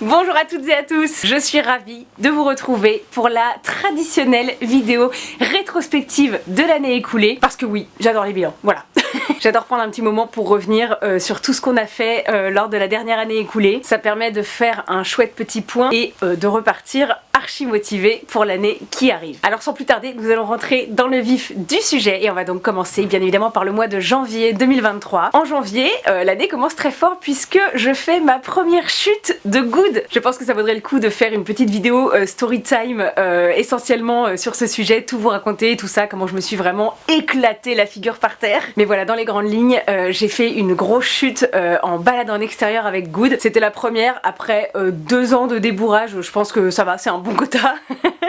Bonjour à toutes et à tous, je suis ravie de vous retrouver pour la traditionnelle vidéo rétrospective de l'année écoulée. Parce que oui, j'adore les bilans, voilà. J'adore prendre un petit moment pour revenir sur tout ce qu'on a fait lors de la dernière année écoulée. Ça permet de faire un chouette petit point et de repartir archi motivé pour l'année qui arrive. Alors sans plus tarder, nous allons rentrer dans le vif du sujet et on va donc commencer bien évidemment par le mois de janvier 2023. En janvier, l'année commence très fort puisque je fais ma première chute de good. Je pense que ça vaudrait le coup de faire une petite vidéo story time essentiellement sur ce sujet, tout vous raconter, tout ça, comment je me suis vraiment éclaté la figure par terre. Mais voilà, dans les grandes lignes, j'ai fait une grosse chute en balade en extérieur avec good. C'était la première après 2 ans de débourrage, je pense que ça va, c'est un bon quota.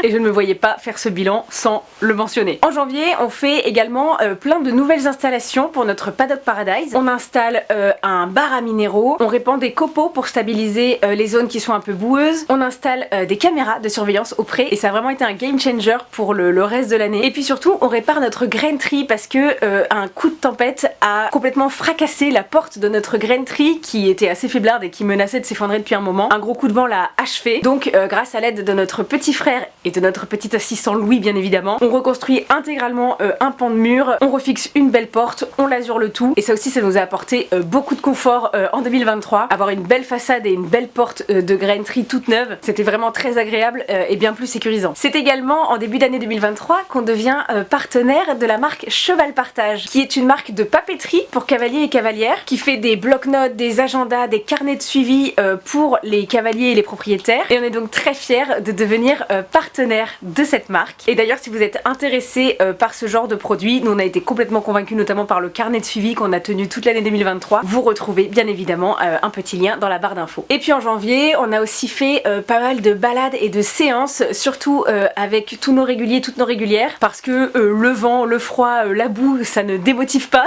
Et je ne me voyais pas faire ce bilan sans le mentionner. En janvier, on fait également plein de nouvelles installations pour notre Paddock Paradise. On installe un bar à minéraux, on répand des copeaux pour stabiliser les zones qui sont un peu boueuses, on installe des caméras de surveillance au pré et ça a vraiment été un game changer pour le reste de l'année. Et puis surtout, on répare notre grain tree parce que un coup de tempête a complètement fracassé la porte de notre grain tree qui était assez faiblarde et qui menaçait de s'effondrer depuis un moment. Un gros coup de vent l'a achevé. Donc grâce à l'aide de notre petit frère et de notre petit assistant Louis bien évidemment, on reconstruit intégralement un pan de mur, on refixe une belle porte, on lasure le tout et ça aussi ça nous a apporté beaucoup de confort en 2023. Avoir une belle façade et une belle porte de grain tree toute neuve, c'était vraiment très agréable et bien plus sécurisant. C'est également en début d'année 2023 qu'on devient partenaire de la marque Cheval Partage, qui est une marque de papeterie pour cavaliers et cavalières, qui fait des bloc-notes, des agendas, des carnets de suivi pour les cavaliers et les propriétaires. Et on est donc très fiers de devenir partenaire de cette marque. Et d'ailleurs, si vous êtes intéressé par ce genre de produit, nous on a été complètement convaincus, notamment par le carnet de suivi qu'on a tenu toute l'année 2023. Vous retrouvez bien évidemment un petit lien dans la barre d'infos. Et puis en janvier, on a aussi fait pas mal de balades et de séances, surtout avec tous nos réguliers, toutes nos régulières, parce que le vent, le froid, la boue, ça ne démotive pas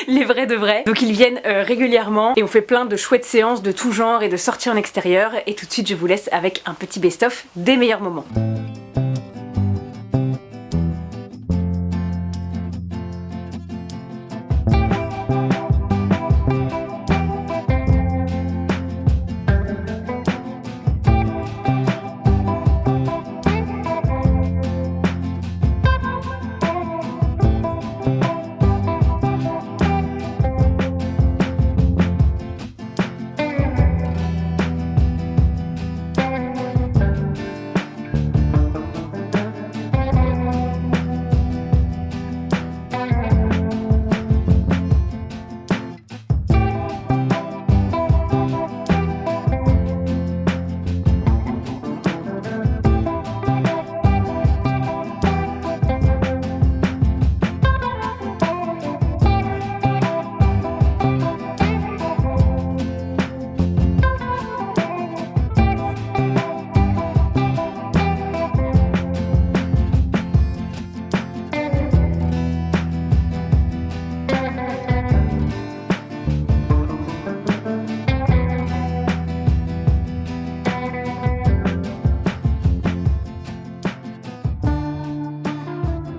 les vrais de vrais. Donc ils viennent régulièrement et on fait plein de chouettes séances de tout genre et de sorties en extérieur. Et tout de suite, je vous laisse avec un petit best-of des meilleurs moments.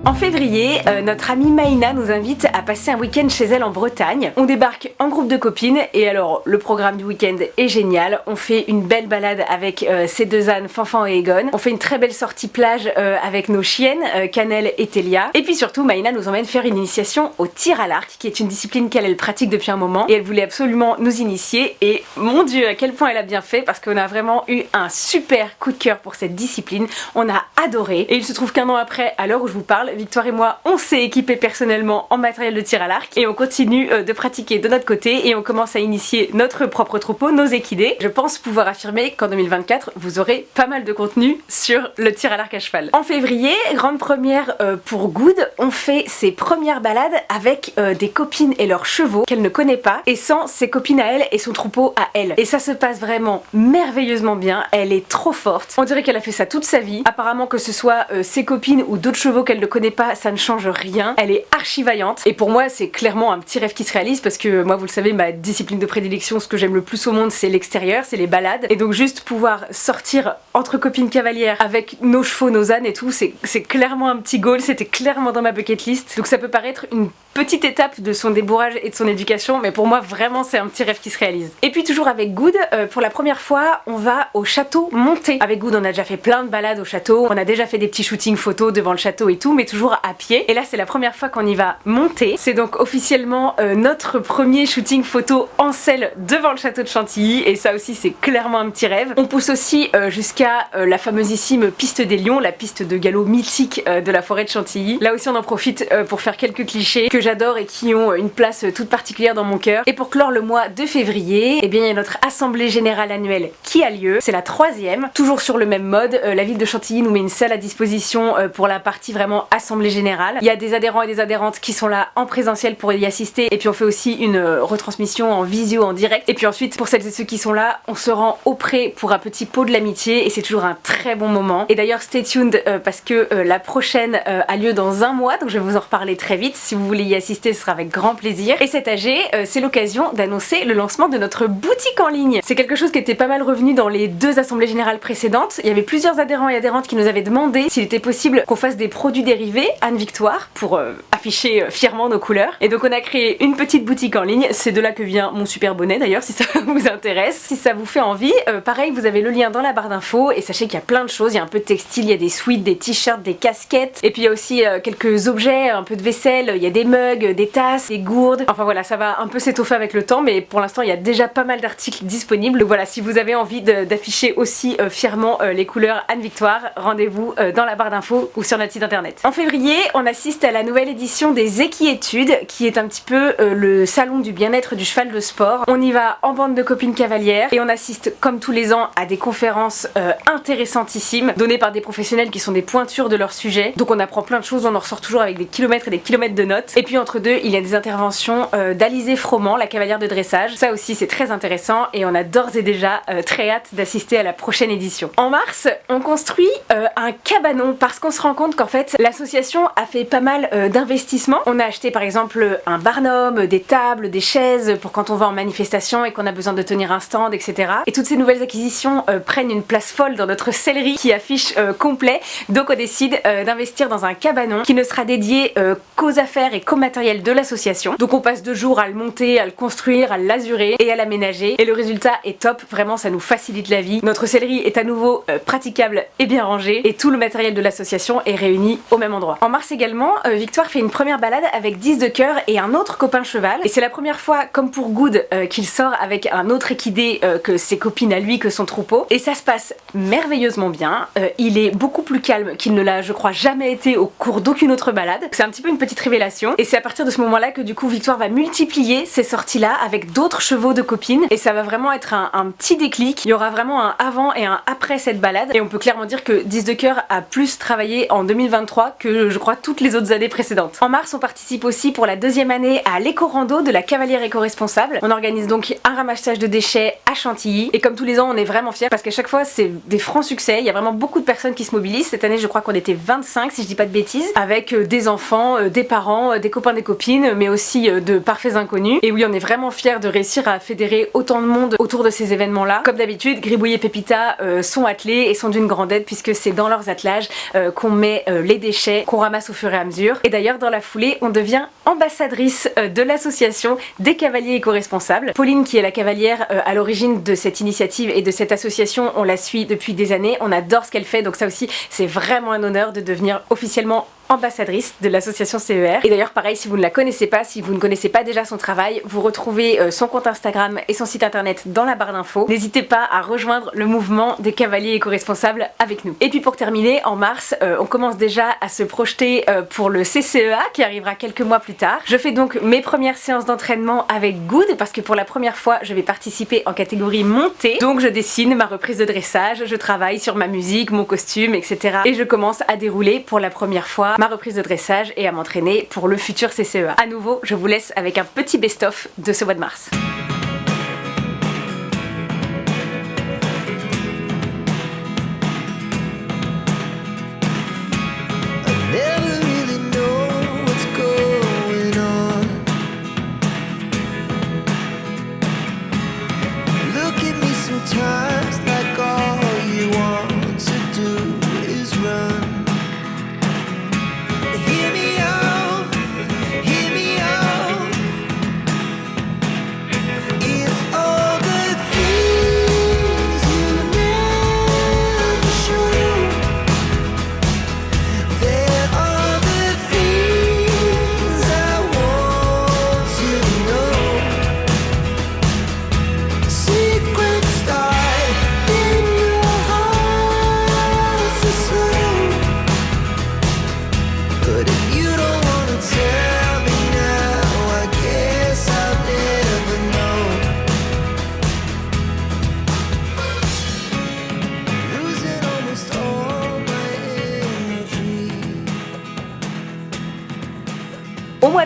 En février, notre amie Maïna nous invite à passer un week-end chez elle en Bretagne. On débarque en groupe de copines et alors le programme du week-end est génial. On fait une belle balade avec ses 2 ânes, Fanfan et Egon. On fait une très belle sortie plage avec nos chiennes, Cannelle et Télia. Et puis surtout, Maïna nous emmène faire une initiation au tir à l'arc, qui est une discipline qu'elle pratique depuis un moment. Et elle voulait absolument nous initier et mon Dieu, à quel point elle a bien fait parce qu'on a vraiment eu un super coup de cœur pour cette discipline. On a adoré et il se trouve qu'un an après, à l'heure où je vous parle, Victoire et moi, on s'est équipés personnellement en matériel de tir à l'arc et on continue de pratiquer de notre côté et on commence à initier notre propre troupeau, nos équidés. Je pense pouvoir affirmer qu'en 2024, vous aurez pas mal de contenu sur le tir à l'arc à cheval. En février, grande première pour Good, on fait ses premières balades avec des copines et leurs chevaux qu'elle ne connaît pas et sans ses copines à elle et son troupeau à elle. Et ça se passe vraiment merveilleusement bien, elle est trop forte. On dirait qu'elle a fait ça toute sa vie. Apparemment que ce soit ses copines ou d'autres chevaux qu'elle ne connaît pas, ça ne change rien. Elle est archi vaillante et pour moi c'est clairement un petit rêve qui se réalise parce que moi vous le savez, ma discipline de prédilection, ce que j'aime le plus au monde c'est l'extérieur, c'est les balades et donc juste pouvoir sortir entre copines cavalières avec nos chevaux, nos ânes et tout, c'est clairement un petit goal, c'était clairement dans ma bucket list. Donc ça peut paraître une petite étape de son débourrage et de son éducation, mais pour moi vraiment c'est un petit rêve qui se réalise. Et puis toujours avec Good, pour la première fois on va au château monté. Avec Good on a déjà fait plein de balades au château, on a déjà fait des petits shootings photos devant le château et tout, mais toujours à pied. Et là c'est la première fois qu'on y va monter. C'est donc officiellement notre premier shooting photo en selle devant le château de Chantilly, et ça aussi c'est clairement un petit rêve. On pousse aussi jusqu'à la fameusissime piste des Lions, la piste de galop mythique de la forêt de Chantilly. Là aussi on en profite pour faire quelques clichés que j'adore et qui ont une place toute particulière dans mon cœur. Et pour clore le mois de février, eh bien il y a notre assemblée générale annuelle qui a lieu. C'est la 3e, toujours sur le même mode. La ville de Chantilly nous met une salle à disposition pour la partie vraiment assemblée générale. Il y a des adhérents et des adhérentes qui sont là en présentiel pour y assister, et puis on fait aussi une retransmission en visio, en direct. Et puis ensuite pour celles et ceux qui sont là, on se rend auprès pour un petit pot de l'amitié, et c'est toujours un très bon moment. Et d'ailleurs stay tuned parce que la prochaine a lieu dans un mois, donc je vais vous en reparler très vite. Si vous voulez y assister, ce sera avec grand plaisir. Et cet AG, c'est l'occasion d'annoncer le lancement de notre boutique en ligne. C'est quelque chose qui était pas mal revenu dans les 2 assemblées générales précédentes. Il y avait plusieurs adhérents et adhérentes qui nous avaient demandé s'il était possible qu'on fasse des produits dérivés Anne Victoire pour afficher fièrement nos couleurs. Et donc on a créé une petite boutique en ligne. C'est de là que vient mon super bonnet d'ailleurs, si ça vous intéresse. Si ça vous fait envie, pareil, vous avez le lien dans la barre d'infos, et sachez qu'il y a plein de choses. Il y a un peu de textile, il y a des sweats, des t-shirts, des casquettes, et puis il y a aussi quelques objets, un peu de vaisselle, il y a des mugs, des tasses, des gourdes. Enfin voilà, ça va un peu s'étoffer avec le temps, mais pour l'instant il y a déjà pas mal d'articles disponibles. Donc voilà, si vous avez envie d'afficher aussi fièrement les couleurs Anne Victoire, rendez-vous dans la barre d'infos ou sur notre site internet. En février, on assiste à la nouvelle édition des Équiétudes, qui est un petit peu le salon du bien-être du cheval de sport. On y va en bande de copines cavalières, et on assiste comme tous les ans à des conférences intéressantissimes données par des professionnels qui sont des pointures de leur sujet. Donc on apprend plein de choses, on en ressort toujours avec des kilomètres et des kilomètres de notes. Et puis entre deux, il y a des interventions d'Alizée Froment, la cavalière de dressage. Ça aussi c'est très intéressant, et on a d'ores et déjà très hâte d'assister à la prochaine édition. En mars, on construit un cabanon parce qu'on se rend compte qu'en fait l'association a fait pas mal d'investissements. On a acheté par exemple un barnum, des tables, des chaises pour quand on va en manifestation et qu'on a besoin de tenir un stand, etc. Et toutes ces nouvelles acquisitions prennent une place folle dans notre sellerie qui affiche complet. Donc on décide d'investir dans un cabanon qui ne sera dédié qu'aux affaires et qu'au matériel de l'association. Donc on passe 2 jours à le monter, à le construire, à l'azurer et à l'aménager, et le résultat est top. Vraiment ça nous facilite la vie. Notre sellerie est à nouveau praticable et bien rangée, et tout le matériel de l'association est réuni au même endroit. En mars également, Victoire fait une première balade avec 10 de cœur et un autre copain cheval, et c'est la première fois, comme pour Good, qu'il sort avec un autre équidé que ses copines à lui, que son troupeau, et ça se passe merveilleusement bien. Il est beaucoup plus calme qu'il ne l'a, je crois, jamais été au cours d'aucune autre balade. C'est un petit peu une petite révélation, et c'est à partir de ce moment là que du coup Victoire va multiplier ces sorties là avec d'autres chevaux de copines, et ça va vraiment être un petit déclic. Il y aura vraiment un avant et un après cette balade, et on peut clairement dire que 10 de cœur a plus travaillé en 2023 que je crois toutes les autres années précédentes. En mars, on participe aussi pour la 2e année à l'éco-rando de la cavalière éco-responsable. On organise donc un ramassage de déchets à Chantilly, et comme tous les ans on est vraiment fiers parce qu'à chaque fois c'est des francs succès. Il y a vraiment beaucoup de personnes qui se mobilisent. Cette année je crois qu'on était 25 si je dis pas de bêtises, avec des enfants, des parents, des copains, des copines, mais aussi de parfaits inconnus. Et oui, on est vraiment fiers de réussir à fédérer autant de monde autour de ces événements là. Comme d'habitude, Gribouille et Pépita sont attelés et sont d'une grande aide, puisque c'est dans leurs attelages qu'on met les déchets qu'on ramasse au fur et à mesure. Et d'ailleurs dans la foulée on devient ambassadrice de l'association des cavaliers éco-responsables. Pauline, qui est la cavalière à l'origine de cette initiative et de cette association, on la suit depuis des années, on adore ce qu'elle fait, donc ça aussi c'est vraiment un honneur de devenir officiellement ambassadrice de l'association CER. Et d'ailleurs pareil, si vous ne la connaissez pas, si vous ne connaissez pas déjà son travail, vous retrouvez son compte Instagram et son site internet dans la barre d'infos. N'hésitez pas à rejoindre le mouvement des cavaliers éco-responsables avec nous. Et puis pour terminer, en mars, on commence déjà à se projeter pour le CCEA qui arrivera quelques mois plus tard. Je fais donc mes premières séances d'entraînement avec Good parce que pour la première fois je vais participer en catégorie montée. Donc je dessine ma reprise de dressage, je travaille sur ma musique, mon costume, etc. Et je commence à dérouler pour la première fois ma reprise de dressage et à m'entraîner pour le futur CCEA. À nouveau, je vous laisse avec un petit best-of de ce mois de mars. Hear me out,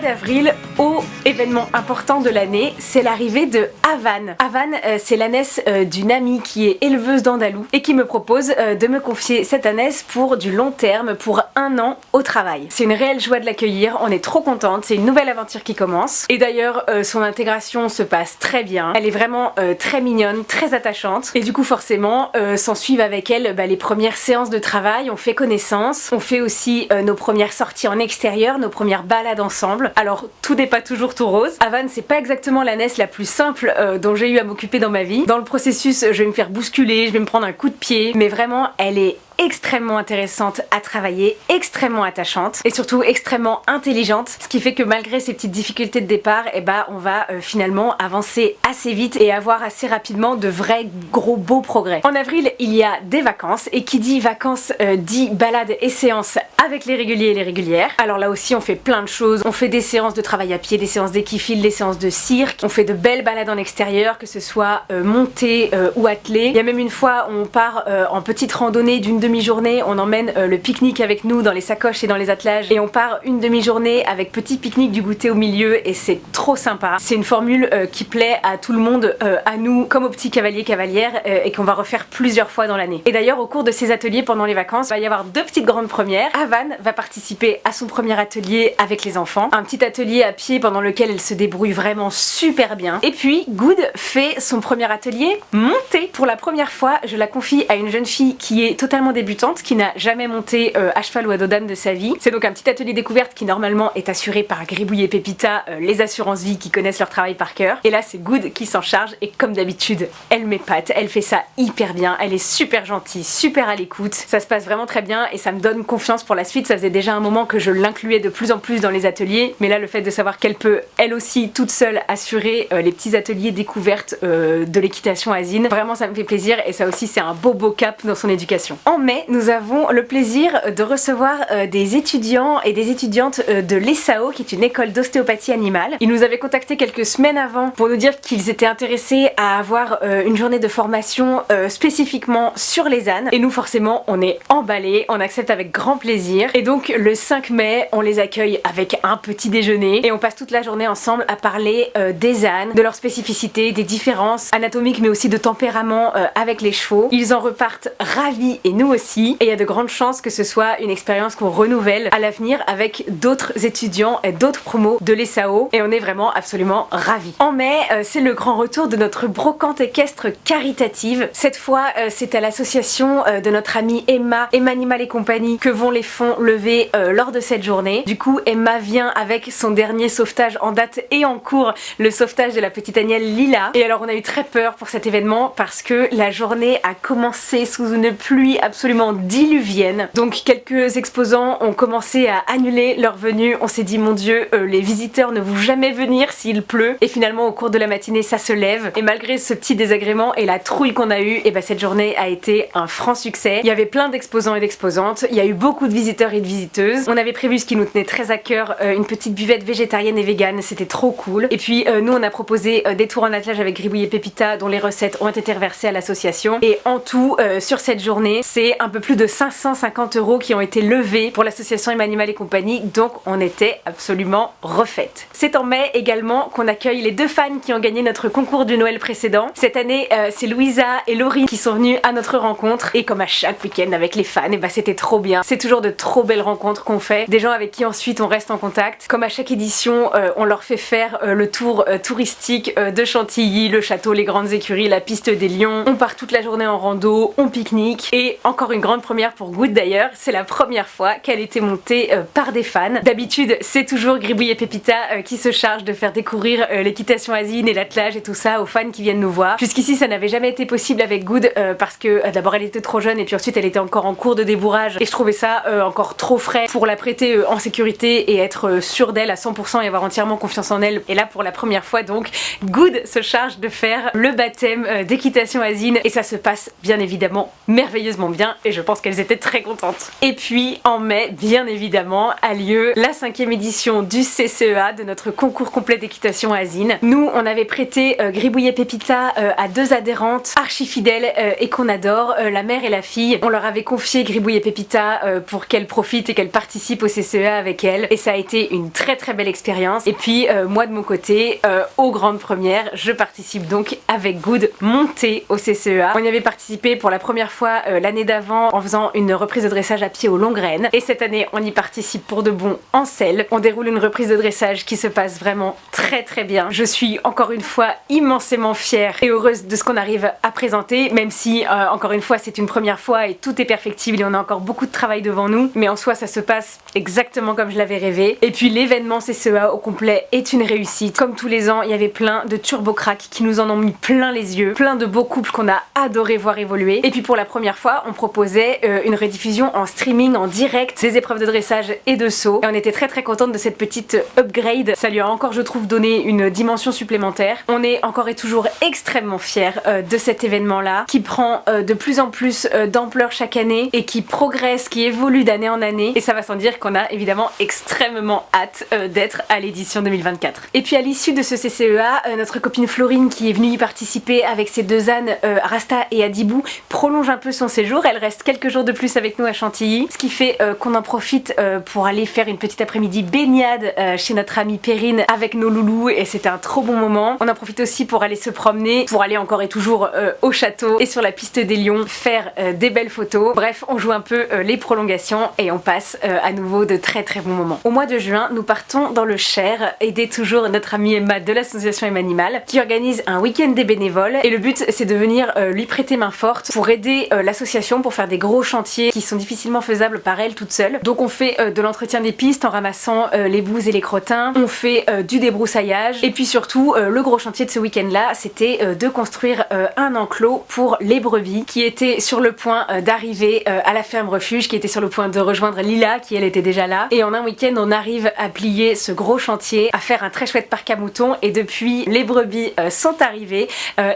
d'avril au événement important de l'année, c'est l'arrivée de Havan. Havan, c'est l'ânesse d'une amie qui est éleveuse d'andalou et qui me propose de me confier cette ânesse pour du long terme, pour 1 an au travail. C'est une réelle joie de l'accueillir, on est trop contente, c'est une nouvelle aventure qui commence. Et d'ailleurs, son intégration se passe très bien. Elle est vraiment très mignonne, très attachante. Et du coup, forcément, s'en suivent avec elle les premières séances de travail, on fait connaissance, on fait aussi nos premières sorties en extérieur, nos premières balades ensemble. Alors, tout n'est pas toujours tout rose. Havan, c'est pas exactement l'ânesse la plus simple dont j'ai eu à m'occuper dans ma vie. Dans le processus, je vais me faire bousculer, je vais me prendre un coup de pied, mais vraiment, elle est extrêmement intéressante à travailler, extrêmement attachante et surtout extrêmement intelligente, ce qui fait que malgré ces petites difficultés de départ, on va finalement avancer assez vite et avoir assez rapidement de vrais gros beaux progrès. En avril, il y a des vacances et qui dit vacances dit balade et séances avec les réguliers et les régulières. Alors là aussi on fait plein de choses, on fait des séances de travail à pied, des séances d'équifile, des séances de cirque, on fait de belles balades en extérieur, que ce soit montée ou attelée. Il y a même une fois on part en petite randonnée d'une demi-journée, on emmène le pique-nique avec nous dans les sacoches et dans les attelages et on part une demi-journée avec petit pique-nique, du goûter au milieu et c'est trop sympa. C'est une formule qui plaît à tout le monde, à nous comme aux petits cavaliers cavalières et qu'on va refaire plusieurs fois dans l'année. Et d'ailleurs au cours de ces ateliers pendant les vacances, il va y avoir 2 petites grandes premières. Havan va participer à son premier atelier avec les enfants, un petit atelier à pied pendant lequel elle se débrouille vraiment super bien. Et puis Good fait son premier atelier montée. Pour la première fois, je la confie à une jeune fille qui est totalement débutante, qui n'a jamais monté à cheval ou à dos d'âne de sa vie. C'est donc un petit atelier découverte qui normalement est assuré par Gribouille et Pépita, les assurances vie qui connaissent leur travail par cœur. Et là c'est Good qui s'en charge et comme d'habitude, elle m'épate, elle fait ça hyper bien, elle est super gentille, super à l'écoute. Ça se passe vraiment très bien et ça me donne confiance pour la suite. Ça faisait déjà un moment que je l'incluais de plus en plus dans les ateliers, mais là le fait de savoir qu'elle peut elle aussi toute seule assurer les petits ateliers découvertes de l'équitation asine, vraiment ça me fait plaisir et ça aussi c'est un beau cap dans son éducation. En mai, nous avons le plaisir de recevoir des étudiants et des étudiantes de l'ESAO, qui est une école d'ostéopathie animale. Ils nous avaient contacté quelques semaines avant pour nous dire qu'ils étaient intéressés à avoir une journée de formation spécifiquement sur les ânes. Et nous forcément, on est emballés, on accepte avec grand plaisir. Et donc le 5 mai, on les accueille avec un petit déjeuner et on passe toute la journée ensemble à parler des ânes, de leurs spécificités, des différences anatomiques mais aussi de tempérament avec les chevaux. Ils en repartent ravis et nous aussi, et il y a de grandes chances que ce soit une expérience qu'on renouvelle à l'avenir avec d'autres étudiants et d'autres promos de l'ESAO et on est vraiment absolument ravis. En mai, c'est le grand retour de notre brocante équestre caritative. Cette fois, c'est à l'association de notre amie Emma Animal et compagnie que vont les fonds levés lors de cette journée. Du coup, Emma vient avec son dernier sauvetage en date et en cours, le sauvetage de la petite Agnelle Lila. Et alors on a eu très peur pour cet événement parce que la journée a commencé sous une pluie absolument diluvienne. Donc quelques exposants ont commencé à annuler leur venue. On s'est dit mon Dieu, les visiteurs ne vont jamais venir s'il pleut. Et finalement au cours de la matinée ça se lève. Et malgré ce petit désagrément et la trouille qu'on a eue, et cette journée a été un franc succès. Il y avait plein d'exposants et d'exposantes. Il y a eu beaucoup de visiteurs et de visiteuses. On avait prévu ce qui nous tenait très à cœur, une petite buvette végétarienne et végane. C'était trop cool. Et puis nous on a proposé des tours en attelage avec Gribouille et Pépita dont les recettes ont été reversées à l'association. Et en tout sur cette journée, c'est un peu plus de 550 € qui ont été levés pour l'association Emma Animal et compagnie, donc on était absolument refaites. C'est en mai également qu'on accueille les 2 fans qui ont gagné notre concours du Noël précédent. Cette année, c'est Louisa et Laurie qui sont venues à notre rencontre et comme à chaque week-end avec les fans, c'était trop bien. C'est toujours de trop belles rencontres qu'on fait, des gens avec qui ensuite on reste en contact. Comme à chaque édition, on leur fait faire le tour touristique de Chantilly, le château, les grandes écuries, la piste des lions. On part toute la journée en rando, on pique-nique et encore une grande première pour Good d'ailleurs, c'est la première fois qu'elle était montée par des fans. D'habitude c'est toujours Gribouille et Pépita qui se chargent de faire découvrir l'équitation asine et l'attelage et tout ça aux fans qui viennent nous voir. Jusqu'ici ça n'avait jamais été possible avec Good parce que d'abord elle était trop jeune et puis ensuite elle était encore en cours de débourrage et je trouvais ça encore trop frais pour la prêter en sécurité et être sûre d'elle à 100% et avoir entièrement confiance en elle. Et là pour la première fois donc Good se charge de faire le baptême d'équitation asine et ça se passe bien évidemment merveilleusement bien. bien et je pense qu'elles étaient très contentes. Et puis en mai, bien évidemment, a lieu la 5e édition du CCEA, de notre concours complet d'équitation à Asine. Nous, on avait prêté Gribouille et Pépita à 2 adhérentes archi fidèles et qu'on adore, la mère et la fille. On leur avait confié Gribouille et Pépita pour qu'elles profitent et qu'elles participent au CCEA avec elles. Et ça a été une très très belle expérience. Et puis moi de mon côté, aux grandes premières, je participe donc avec Good montée au CCEA. On y avait participé pour la première fois l'année d'avant en faisant une reprise de dressage à pied aux longues rênes. Et cette année, on y participe pour de bon en selle. On déroule une reprise de dressage qui se passe vraiment très très bien. Je suis encore une fois immensément fière et heureuse de ce qu'on arrive à présenter, même si encore une fois c'est une première fois et tout est perfectible et on a encore beaucoup de travail devant nous, mais en soi ça se passe exactement comme je l'avais rêvé. Et puis l'événement CCEA au complet est une réussite. Comme tous les ans, il y avait plein de turbo cracks qui nous en ont mis plein les yeux, plein de beaux couples qu'on a adoré voir évoluer. Et puis pour la première fois, on proposait une rediffusion en streaming, en direct, des épreuves de dressage et de saut. Et on était très très contente de cette petite upgrade. Ça lui a encore, je trouve, donné une dimension supplémentaire. On est encore et toujours extrêmement fiers de cet événement-là, qui prend de plus en plus d'ampleur chaque année et qui progresse, qui évolue d'année en année. Et ça va sans dire qu'on a évidemment extrêmement hâte d'être à l'édition 2024. Et puis à l'issue de ce CCEA, notre copine Florine, qui est venue y participer avec ses 2 ânes, Rasta et Adibou, prolonge un peu son séjour. Elle reste quelques jours de plus avec nous à Chantilly, ce qui fait qu'on en profite pour aller faire une petite après-midi baignade chez notre amie Perrine avec nos loulous, et c'était un trop bon moment. On en profite aussi pour aller se promener, pour aller encore et toujours au château et sur la piste des Lions faire des belles photos. Bref, on joue un peu les prolongations et on passe à nouveau de très très bons moments. Au mois de juin, nous partons dans le Cher, aider toujours notre amie Emma de l'association Emanimal qui organise un week-end des bénévoles, et le but c'est de venir lui prêter main forte pour aider l'association pour faire des gros chantiers qui sont difficilement faisables par elle toute seule. Donc on fait de l'entretien des pistes en ramassant les boues et les crottins, on fait du débroussaillage, et puis surtout le gros chantier de ce week-end là c'était de construire un enclos pour les brebis qui étaient sur le point d'arriver à la ferme refuge, qui était sur le point de rejoindre Lila qui elle était déjà là, et en un week-end on arrive à plier ce gros chantier, à faire un très chouette parc à moutons, et depuis les brebis sont arrivées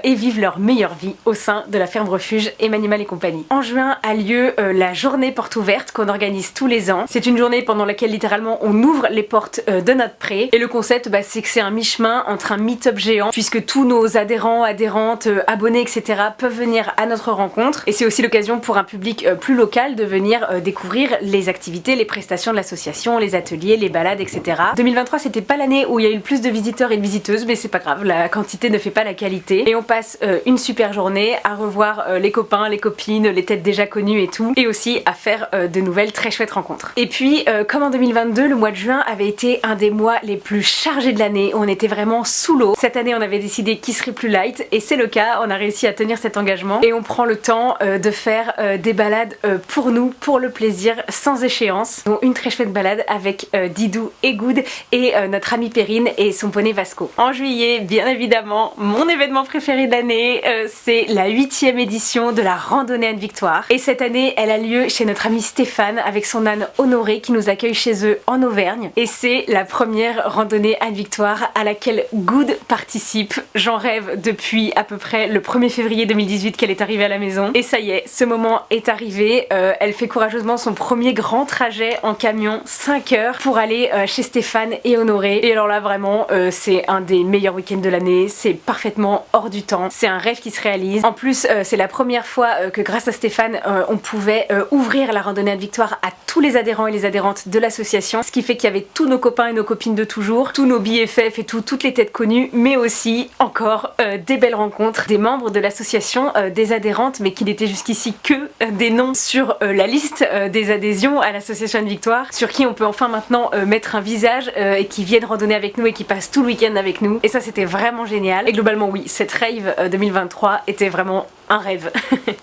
et vivent leur meilleure vie au sein de la ferme refuge Emanimal et compagnie. En juin a lieu la journée porte ouverte qu'on organise tous les ans. C'est une journée pendant laquelle littéralement on ouvre les portes de notre pré, et le concept c'est que c'est un mi-chemin entre un meet-up géant puisque tous nos adhérents, adhérentes, abonnés etc peuvent venir à notre rencontre, et c'est aussi l'occasion pour un public plus local de venir découvrir les activités, les prestations de l'association, les ateliers, les balades etc. 2023 c'était pas l'année où il y a eu le plus de visiteurs et de visiteuses, mais c'est pas grave, la quantité ne fait pas la qualité, et on passe une super journée à revoir les copains, les copines, les têtes déjà connues et tout, et aussi à faire de nouvelles très chouettes rencontres. Et puis comme en 2022, le mois de juin avait été un des mois les plus chargés de l'année, on était vraiment sous l'eau. Cette année on avait décidé qu'il serait plus light, et c'est le cas, on a réussi à tenir cet engagement, et on prend le temps de faire des balades pour nous, pour le plaisir, sans échéance. Donc une très chouette balade avec Didou et Good et notre amie Perrine et son poney Vasco. En juillet, bien évidemment, mon événement préféré de l'année, c'est la 8e édition de la randonnée Anne-Victoire, et cette année elle a lieu chez notre ami Stéphane avec son âne Honoré qui nous accueille chez eux en Auvergne, et c'est la première randonnée Anne-Victoire à laquelle Good participe. J'en rêve depuis à peu près le 1er février 2018 qu'elle est arrivée à la maison, et ça y est, ce moment est arrivé. Elle fait courageusement son premier grand trajet en camion, 5 heures, pour aller chez Stéphane et Honoré, et alors là vraiment c'est un des meilleurs week-ends de l'année, c'est parfaitement hors du temps, c'est un rêve qui se réalise. En plus c'est la première fois que grâce à Stéphane on pouvait ouvrir la randonnée Anne-Victoire à tous les adhérents et les adhérentes de l'association, ce qui fait qu'il y avait tous nos copains et nos copines de toujours, tous nos BFF et toutes les têtes connues, mais aussi encore des belles rencontres, des membres de l'association, des adhérentes, mais qui n'étaient jusqu'ici que des noms sur la liste des adhésions à l'association Anne-Victoire, sur qui on peut enfin maintenant mettre un visage et qui viennent randonner avec nous et qui passent tout le week-end avec nous, et ça c'était vraiment génial. Et globalement oui, cette rave 2023 était vraiment un rêve.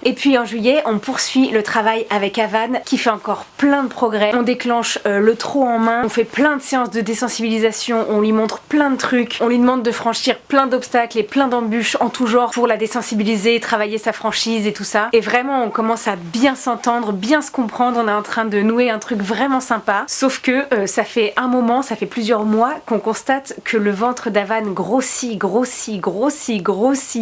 Et puis en juillet, on poursuit le travail avec Avan qui fait encore plein de progrès. On déclenche le trot en main, on fait plein de séances de désensibilisation, on lui montre plein de trucs, on lui demande de franchir plein d'obstacles et plein d'embûches en tout genre pour la désensibiliser, travailler sa franchise et tout ça. Et vraiment on commence à bien s'entendre, bien se comprendre, on est en train de nouer un truc vraiment sympa. Sauf que ça fait un moment, ça fait plusieurs mois qu'on constate que le ventre d'Avan grossit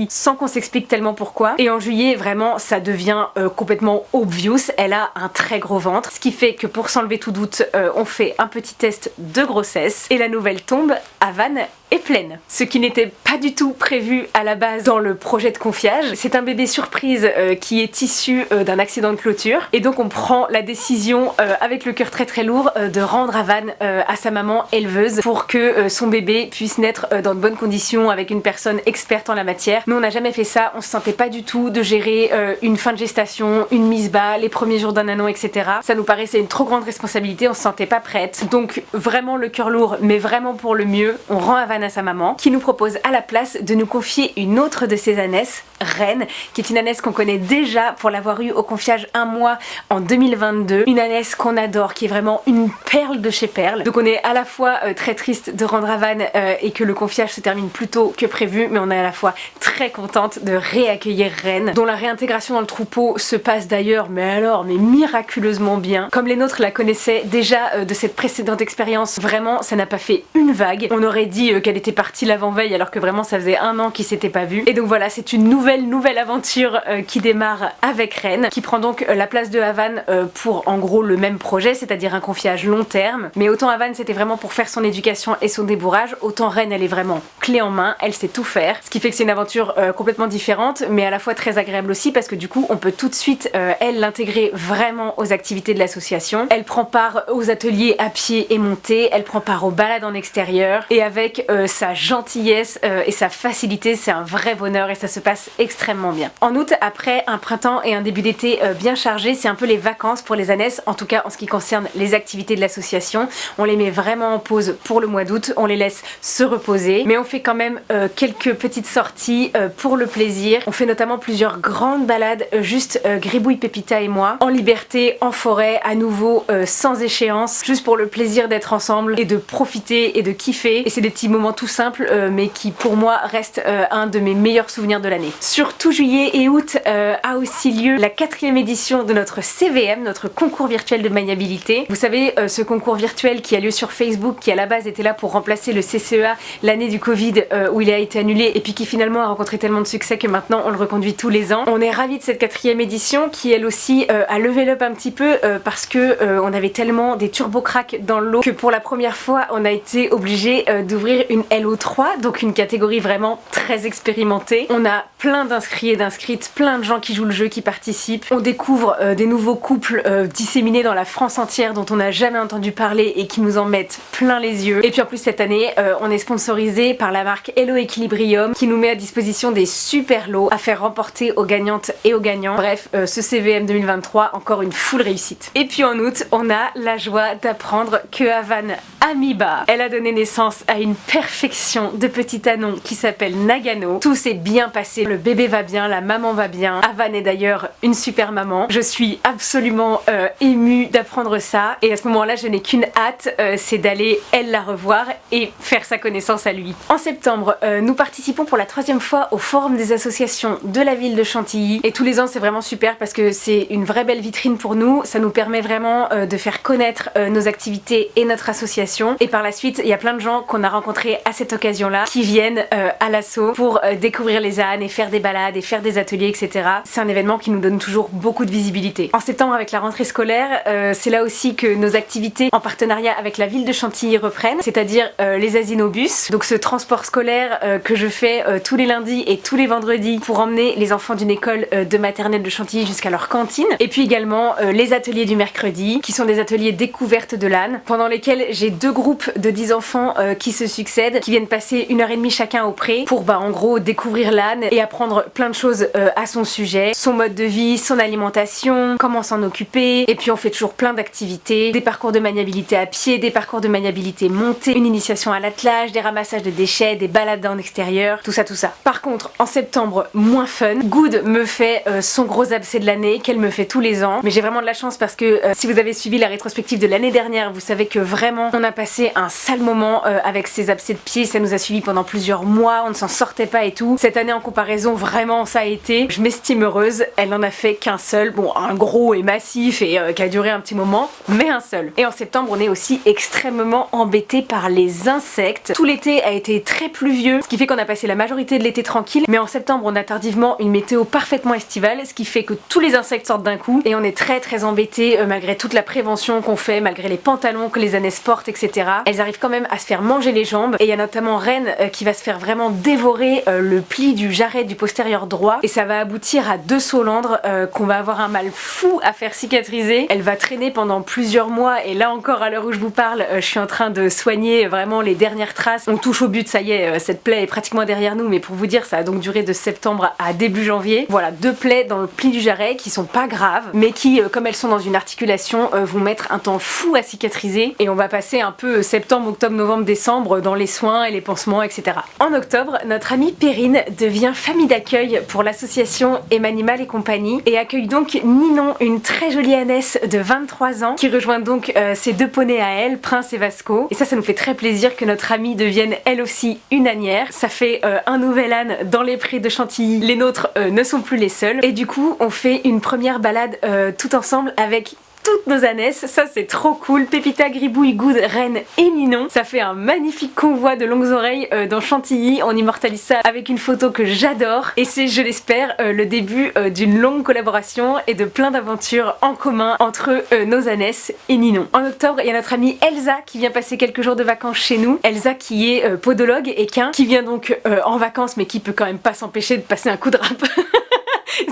sans qu'on s'explique tellement pourquoi. Et en juillet, vraiment, ça devient complètement obvious. Elle a un très gros ventre, ce qui fait que pour s'enlever tout doute, on fait un petit test de grossesse et la nouvelle tombe, Havane est pleine. Ce qui n'était pas du tout prévu à la base dans le projet de confiage. C'est un bébé surprise qui est issu d'un accident de clôture et donc on prend la décision avec le cœur très lourd de rendre Havane à sa maman éleveuse pour que son bébé puisse naître dans de bonnes conditions avec une personne experte en la matière. Nous on n'a jamais fait ça, on se sentait pas du tout de gérer une fin de gestation, une mise bas, les premiers jours d'un anon, etc. Ça nous paraissait une trop grande responsabilité, on se sentait pas prête. Donc vraiment le cœur lourd, mais vraiment pour le mieux, on rend Havane à sa maman, qui nous propose à la place de nous confier une autre de ses ânesses, Reine, qui est une ânesse qu'on connaît déjà pour l'avoir eue au confiage un mois en 2022. Une ânesse qu'on adore, qui est vraiment une perle de chez perle. Donc on est à la fois très triste de rendre Havane et que le confiage se termine plus tôt que prévu, mais on est à la fois très contente de réaccueillir Reine, dont la réintégration dans le troupeau se passe d'ailleurs, mais miraculeusement bien. Comme les nôtres la connaissaient déjà de cette précédente expérience, vraiment ça n'a pas fait une vague. On aurait dit qu'elle était partie l'avant-veille alors que vraiment ça faisait un an qu'ils s'étaient pas vus. Et donc voilà, c'est une nouvelle aventure qui démarre avec Reine, qui prend donc la place de Havane pour en gros le même projet, c'est-à-dire un confiage long terme. Mais autant Havane c'était vraiment pour faire son éducation et son débourrage, autant Reine elle est vraiment clé en main, elle sait tout faire. Ce qui fait que c'est une aventure complètement différente, mais à la fois très agréable aussi parce que du coup on peut tout de suite elle l'intégrer vraiment aux activités de l'association. Elle prend part aux ateliers à pied et montée, elle prend part aux balades en extérieur et avec sa gentillesse et sa facilité, c'est un vrai bonheur et ça se passe extrêmement bien. En août, après un printemps et un début d'été bien chargés, c'est un peu les vacances pour les ânesses, en tout cas en ce qui concerne les activités de l'association. On les met vraiment en pause pour le mois d'août, on les laisse se reposer, mais on fait quand même quelques petites sorties pour le plaisir. On fait notamment plusieurs grandes balades, juste Gribouille, Pépita et moi, en liberté, en forêt, à nouveau sans échéance, juste pour le plaisir d'être ensemble et de profiter et de kiffer. Et c'est des petits moments tout simples mais qui pour moi restent un de mes meilleurs souvenirs de l'année. Surtout juillet et août a aussi lieu la 4e édition de notre CVM, notre concours virtuel de maniabilité. Vous savez, ce concours virtuel qui a lieu sur Facebook, qui à la base était là pour remplacer le CCEA l'année du Covid où il a été annulé et puis qui finalement a rencontré tellement de succès que maintenant on le reconduit tous les ans. On est ravis de cette 4e édition qui elle aussi a level up un petit peu parce que on avait tellement des turbo cracks dans le lot que pour la première fois on a été obligé d'ouvrir une LO3, donc une catégorie vraiment très expérimentée. On a plein d'inscrits et d'inscrites, plein de gens qui jouent le jeu, qui participent. On découvre des nouveaux couples disséminés dans la France entière dont on n'a jamais entendu parler et qui nous en mettent plein les yeux. Et puis en plus cette année, on est sponsorisé par la marque Hello Equilibrium qui nous met à disposition des super lots à faire remporter aux gagnantes et aux gagnants. Bref, ce CVM 2023, encore une full réussite. Et puis en août, on a la joie d'apprendre que Havane Amiba, elle a donné naissance à une perfection de petit anon qui s'appelle Nagano. Tout s'est bien passé, le bébé va bien, la maman va bien. Havane est d'ailleurs une super maman. Je suis absolument émue d'apprendre ça et à ce moment-là, je n'ai qu'une hâte, c'est d'aller elle la revoir et faire sa connaissance à lui. En septembre, nous participons pour la 3e fois au forum des associations de la ville de Chantilly et tous les ans c'est vraiment super parce que c'est une vraie belle vitrine pour nous. Ça nous permet vraiment de faire connaître nos activités et notre association et par la suite il y a plein de gens qu'on a rencontrés à cette occasion-là qui viennent à l'assaut pour découvrir les ânes et faire des balades et faire des ateliers, etc. C'est un événement qui nous donne toujours beaucoup de visibilité. En septembre, avec la rentrée scolaire, c'est là aussi que nos activités en partenariat avec la ville de Chantilly reprennent, c'est-à-dire les asinobus, donc ce transport scolaire que je fais tous les lundis et tous les vendredis pour emmener les enfants d'une école de maternelle de Chantilly jusqu'à leur cantine, et puis également les ateliers du mercredi, qui sont des ateliers découvertes de l'âne, pendant lesquels j'ai 2 groupes de 10 enfants qui se succèdent, qui viennent passer 1h30 chacun au pré pour en gros découvrir l'âne et apprendre plein de choses à son sujet, son mode de vie, son alimentation, comment s'en occuper, et puis on fait toujours plein d'activités, des parcours de maniabilité à pied, des parcours de maniabilité montée, une initiation à l'attelage, des ramassages de déchets, des balades en extérieur, tout ça. Par contre, en septembre, moins fun, Good me fait son gros abcès de l'année, qu'elle me fait tous les ans, mais j'ai vraiment de la chance parce que si vous avez suivi la rétrospective de l'année dernière, vous savez que vraiment on a passé un sale moment avec ces abcès de pied, ça nous a suivi pendant plusieurs mois, on ne s'en sortait pas et tout. Cette année en comparaison, vraiment ça a été, je m'estime heureuse, elle n'en a fait qu'un seul, bon un gros et massif et qui a duré un petit moment, mais un seul. Et en septembre on est aussi extrêmement embêté par les insectes. Tout l'été a été très pluvieux, ce qui fait qu'on a passé la majorité de l'été tranquille, mais en septembre on a tardivement une météo parfaitement estivale, ce qui fait que tous les insectes sortent d'un coup et on est très embêté malgré toute la prévention qu'on fait, malgré les pantalons que les ânesses portent, etc. Elles arrivent quand même à se faire manger les jambes et il y a notamment Reine qui va se faire vraiment dévorer le pli du jarret du postérieur droit et ça va aboutir à 2 solandres qu'on va avoir un mal fou à faire cicatriser. Elle va traîner pendant plusieurs mois et là encore à l'heure où je vous parle je suis en train de soigner vraiment les dernières traces. On touche au but, ça y est, cette plaie est pratiquement derrière nous, mais pour vous dire ça a donc duré de septembre à début janvier. Voilà, 2 plaies dans le pli du jarret qui sont pas graves mais qui comme elles sont dans une articulation vont mettre un temps fou à cicatriser et on va passer un peu septembre, octobre, novembre, décembre dans les soins et les pansements, etc. En octobre, notre amie Perrine devient famille d'accueil pour l'association Emanimal et compagnie et accueille donc Ninon, une très jolie ânesse de 23 ans qui rejoint donc ses 2 poneys à elle, Prince et Vasco. Et ça nous fait très plaisir que notre amie devienne elle aussi une ânière. Ça fait un nouvel âne dans les prés de Chantilly. Les nôtres ne sont plus les seuls. Et du coup, on fait une première balade tout ensemble avec toutes nos ânesses, ça c'est trop cool. Pépita, Gribouille, Good, Reine et Ninon. Ça fait un magnifique convoi de longues oreilles dans Chantilly. On immortalise ça avec une photo que j'adore et c'est, je l'espère, le début d'une longue collaboration et de plein d'aventures en commun entre nos ânesses et Ninon. En octobre, il y a notre amie Elsa qui vient passer quelques jours de vacances chez nous. Elsa qui est podologue équin, qui vient donc en vacances mais qui peut quand même pas s'empêcher de passer un coup de râpe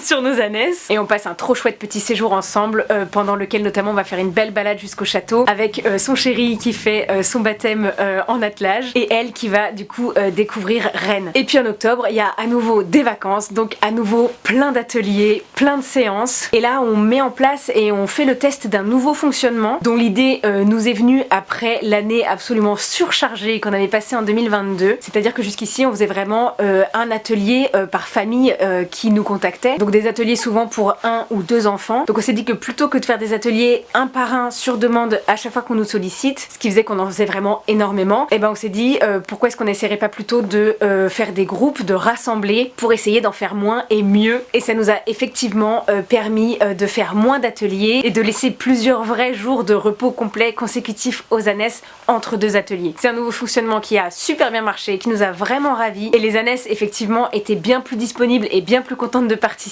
sur nos ânesses et on passe un trop chouette petit séjour ensemble pendant lequel notamment on va faire une belle balade jusqu'au château avec son chéri qui fait son baptême en attelage et elle qui va du coup découvrir Rennes. Et puis en octobre il y a à nouveau des vacances, donc à nouveau plein d'ateliers, plein de séances et là on met en place et on fait le test d'un nouveau fonctionnement dont l'idée nous est venue après l'année absolument surchargée qu'on avait passée en 2022, c'est à dire que jusqu'ici on faisait vraiment un atelier par famille qui nous contactait. Donc des ateliers souvent pour 1 ou 2 enfants. Donc on s'est dit que plutôt que de faire des ateliers un par un sur demande à chaque fois qu'on nous sollicite, ce qui faisait qu'on en faisait vraiment énormément, et ben on s'est dit pourquoi est-ce qu'on n'essaierait pas plutôt de faire des groupes, de rassembler pour essayer d'en faire moins et mieux. Et ça nous a effectivement permis de faire moins d'ateliers et de laisser plusieurs vrais jours de repos complet consécutifs aux ânesses entre 2 ateliers. C'est un nouveau fonctionnement qui a super bien marché, qui nous a vraiment ravis et les ânesses effectivement étaient bien plus disponibles et bien plus contentes de participer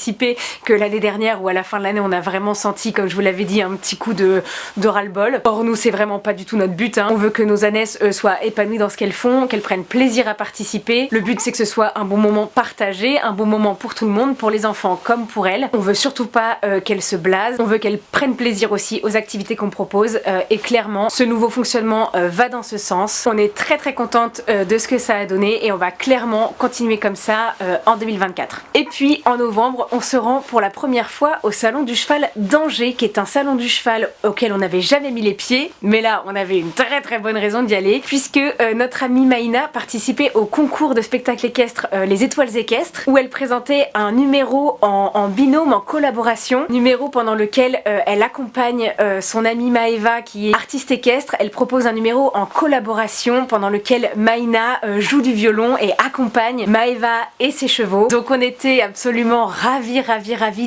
que l'année dernière où à la fin de l'année on a vraiment senti, comme je vous l'avais dit, un petit coup de ras-le-bol. Or nous c'est vraiment pas du tout notre but, hein. On veut que nos ânesses soient épanouies dans ce qu'elles font, qu'elles prennent plaisir à participer. Le but c'est que ce soit un bon moment partagé, un bon moment pour tout le monde, pour les enfants comme pour elles. On veut surtout pas qu'elles se blasent, on veut qu'elles prennent plaisir aussi aux activités qu'on propose et clairement ce nouveau fonctionnement va dans ce sens. On est très contente de ce que ça a donné et on va clairement continuer comme ça en 2024. Et puis en novembre on se rend pour la première fois au salon du cheval d'Angers, qui est un salon du cheval auquel on n'avait jamais mis les pieds, mais là on avait une très bonne raison d'y aller puisque notre amie Maïna participait au concours de spectacle équestre Les Étoiles équestres où elle présentait un numéro en binôme, en collaboration, numéro pendant lequel elle accompagne son amie Maëva qui est artiste équestre. Elle propose un numéro en collaboration pendant lequel Maïna joue du violon et accompagne Maëva et ses chevaux. Donc on était absolument ravis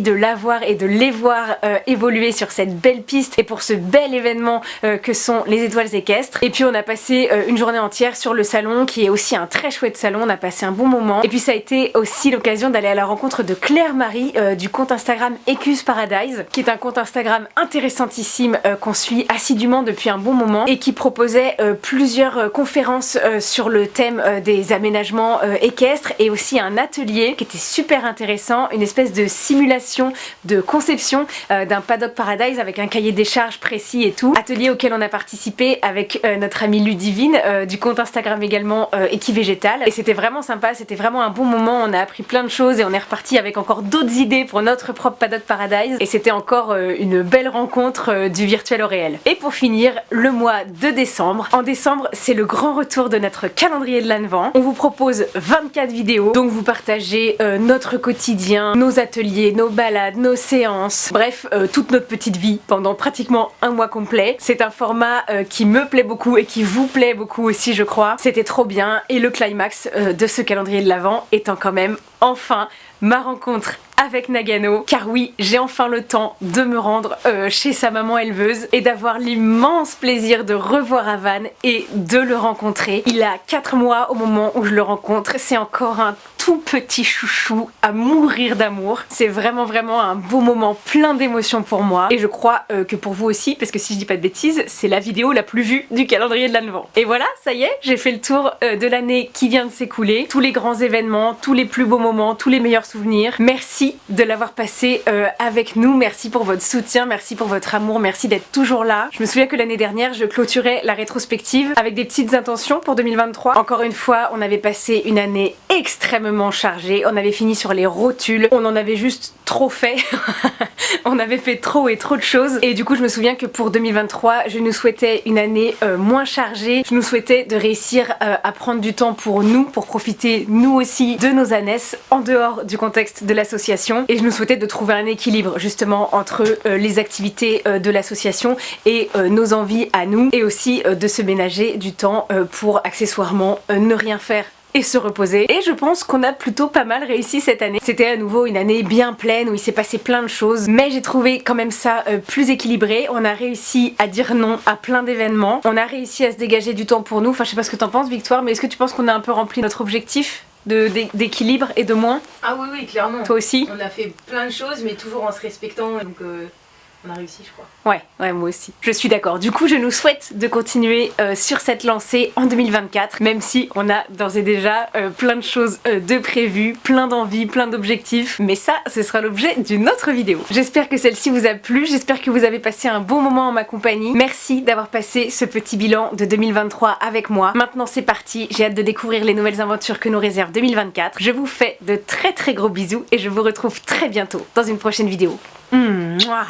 de la voir et de les voir évoluer sur cette belle piste et pour ce bel événement que sont les Étoiles équestres. Et puis on a passé une journée entière sur le salon qui est aussi un très chouette salon, on a passé un bon moment. Et puis ça a été aussi l'occasion d'aller à la rencontre de Claire-Marie du compte Instagram Equus Paradise, qui est un compte Instagram intéressantissime qu'on suit assidûment depuis un bon moment et qui proposait plusieurs conférences sur le thème des aménagements équestres et aussi un atelier qui était super intéressant, une espèce de simulation de conception d'un paddock paradise avec un cahier des charges précis et tout. Atelier auquel on a participé avec notre amie Ludivine du compte Instagram également Equivégétal. Et c'était vraiment sympa, c'était vraiment un bon moment, on a appris plein de choses et on est reparti avec encore d'autres idées pour notre propre paddock paradise. Et c'était encore une belle rencontre du virtuel au réel. Et pour finir, le mois de décembre. En décembre, c'est le grand retour de notre calendrier de l'Advent. On vous propose 24 vidéos, donc vous partagez notre quotidien, nos ateliers, nos balades, nos séances, bref, toute notre petite vie pendant pratiquement un mois complet. C'est un format qui me plaît beaucoup et qui vous plaît beaucoup aussi, je crois. C'était trop bien et le climax de ce calendrier de l'Avent étant quand même enfin ma rencontre avec Nagano, car oui, j'ai enfin le temps de me rendre chez sa maman éleveuse et d'avoir l'immense plaisir de revoir Avan et de le rencontrer. Il a 4 mois au moment où je le rencontre, c'est encore un tout petit chouchou à mourir d'amour. C'est vraiment un beau moment plein d'émotions pour moi et je crois que pour vous aussi, parce que si je dis pas de bêtises, c'est la vidéo la plus vue du calendrier de l'Advent. Et voilà, ça y est, j'ai fait le tour de l'année qui vient de s'écouler, tous les grands événements, tous les plus beaux moments, tous les meilleurs souvenirs. Merci de l'avoir passé avec nous, merci pour votre soutien, merci pour votre amour, merci d'être toujours là. Je me souviens que l'année dernière, je clôturais la rétrospective avec des petites intentions pour 2023. Encore une fois, on avait passé une année extrêmement chargée, on avait fini sur les rotules, on en avait juste trop fait, on avait fait trop de choses et du coup je me souviens que pour 2023, je nous souhaitais une année moins chargée, je nous souhaitais de réussir à prendre du temps pour nous, pour profiter nous aussi de nos années en dehors du contexte de l'association et je nous souhaitais de trouver un équilibre justement entre les activités de l'association et nos envies à nous et aussi de se ménager du temps pour accessoirement ne rien faire et se reposer. Et je pense qu'on a plutôt pas mal réussi cette année. C'était à nouveau une année bien pleine où il s'est passé plein de choses, mais j'ai trouvé quand même ça plus équilibré. On a réussi à dire non à plein d'événements. On a réussi à se dégager du temps pour nous. Enfin, je sais pas ce que t'en penses, Victoire, mais est-ce que tu penses qu'on a un peu rempli notre objectif d'équilibre et de moins? Ah oui, clairement. Toi aussi? On a fait plein de choses, mais toujours en se respectant, donc on a réussi, je crois. Ouais, moi aussi. Je suis d'accord. Du coup, je nous souhaite de continuer sur cette lancée en 2024, même si on a d'ores et déjà plein de choses de prévues, plein d'envies, plein d'objectifs. Mais ça, ce sera l'objet d'une autre vidéo. J'espère que celle-ci vous a plu, j'espère que vous avez passé un bon moment en ma compagnie. Merci d'avoir passé ce petit bilan de 2023 avec moi. Maintenant, c'est parti. J'ai hâte de découvrir les nouvelles aventures que nous réserve 2024. Je vous fais de très gros bisous et je vous retrouve très bientôt dans une prochaine vidéo. Mouah.